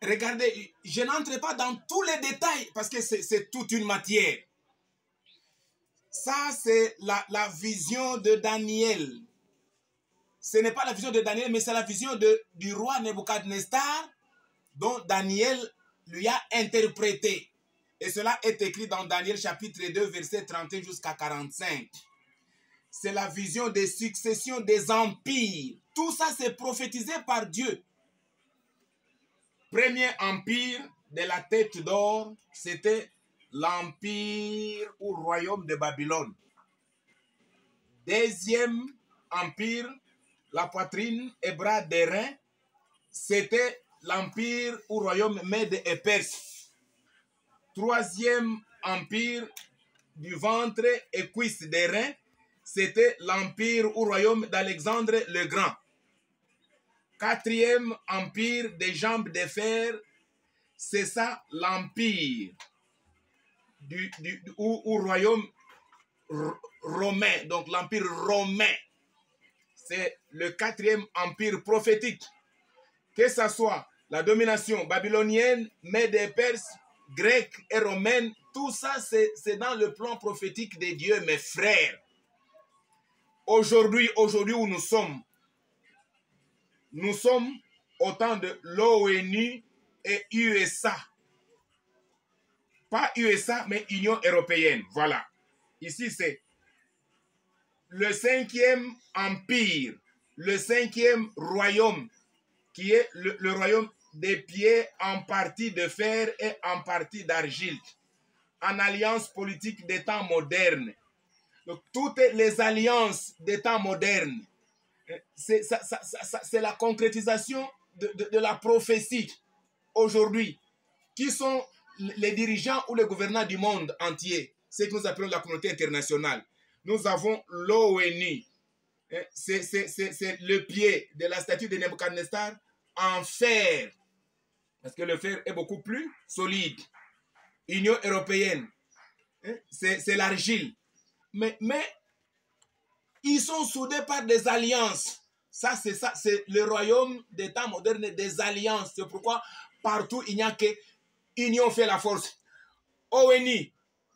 regardez, je n'entre pas dans tous les détails parce que c'est toute une matière. Ça, c'est la vision de Daniel. Ce n'est pas la vision de Daniel, mais c'est la vision du roi Nebuchadnezzar dont Daniel lui a interprété. Et cela est écrit dans Daniel chapitre 2, verset 31 jusqu'à 45. C'est la vision des successions des empires. Tout ça, c'est prophétisé par Dieu. Premier empire de la tête d'or, c'était l'empire ou royaume de Babylone. Deuxième empire, la poitrine et bras d'airain, c'était l'empire ou royaume Mède et Perse. Troisième empire du ventre et cuisse d'airain, c'était l'empire ou royaume d'Alexandre le Grand. Quatrième empire des jambes de fer, c'est ça l'empire ou royaume romain. Donc l'empire romain, c'est le quatrième empire prophétique. Que ce soit la domination babylonienne, Mède et Perse, grecque et romaine, tout ça c'est dans le plan prophétique de Dieu, mes frères. Aujourd'hui où nous sommes au temps de l'ONU et USA. Pas USA, mais Union européenne. Voilà. Ici, c'est le cinquième empire, le cinquième royaume, qui est le royaume des pieds en partie de fer et en partie d'argile, en alliance politique des temps modernes. Donc, toutes les alliances des temps modernes, c'est la concrétisation de la prophétie aujourd'hui. Qui sont les dirigeants ou les gouvernants du monde entier? C'est que nous appelons la communauté internationale. Nous avons l'ONU. C'est le pied de la statue de Nebuchadnezzar en fer. Parce que le fer est beaucoup plus solide. Union européenne, c'est l'argile. Mais ils sont soudés par des alliances. Ça, c'est le royaume des temps modernes des alliances. C'est pourquoi partout, il n'y a que union fait la force. ONU,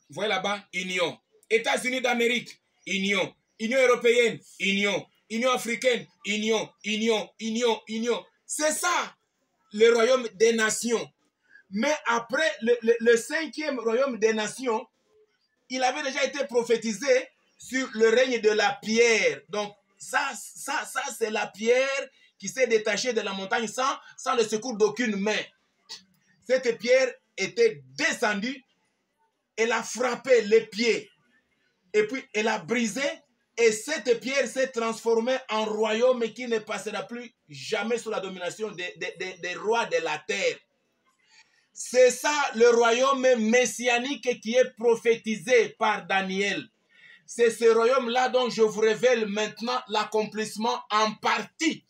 vous voyez là-bas, union. États-Unis d'Amérique, union. Union européenne, union. Union africaine, union. C'est ça, le royaume des nations. Mais après, le cinquième royaume des nations, il avait déjà été prophétisé sur le règne de la pierre. Donc, ça c'est la pierre qui s'est détachée de la montagne sans le secours d'aucune main. Cette pierre était descendue, elle a frappé les pieds, et puis elle a brisé, et cette pierre s'est transformée en royaume qui ne passera plus jamais sous la domination des rois de la terre. C'est ça le royaume messianique qui est prophétisé par Daniel. C'est ce royaume-là dont je vous révèle maintenant l'accomplissement en partie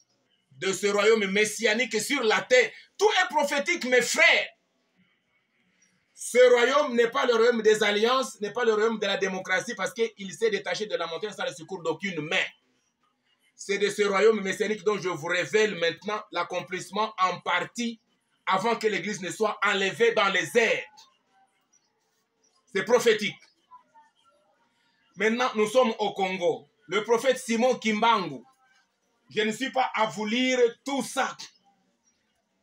de ce royaume messianique sur la terre. Tout est prophétique, mes frères. Ce royaume n'est pas le royaume des alliances, n'est pas le royaume de la démocratie parce qu'il s'est détaché de la montagne sans le secours d'aucune main. C'est de ce royaume messianique dont je vous révèle maintenant l'accomplissement en partie avant que l'Église ne soit enlevée dans les airs. C'est prophétique. Maintenant, nous sommes au Congo. Le prophète Simon Kimbangu. Je ne suis pas à vous lire tout ça.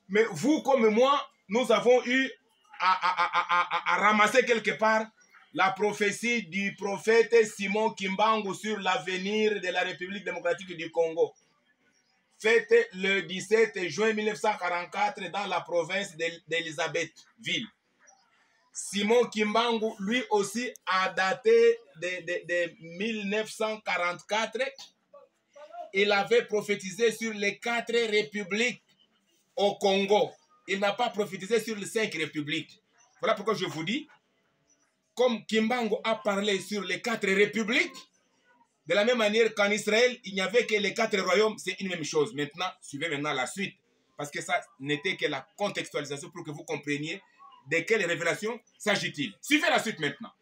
Mais vous comme moi, nous avons eu à ramasser quelque part la prophétie du prophète Simon Kimbangu sur l'avenir de la République démocratique du Congo. Faite le 17 juin 1944 dans la province d'Elisabethville. Simon Kimbangu, lui aussi, a daté de 1944. Il avait prophétisé sur les 4 républiques au Congo. Il n'a pas prophétisé sur les 5 républiques. Voilà pourquoi je vous dis, comme Kimbangu a parlé sur les 4 républiques, de la même manière qu'en Israël, il n'y avait que les 4 royaumes, c'est une même chose. Maintenant, suivez maintenant la suite. Parce que ça n'était que la contextualisation pour que vous compreniez de quelle révélation s'agit-il. Suivez la suite maintenant.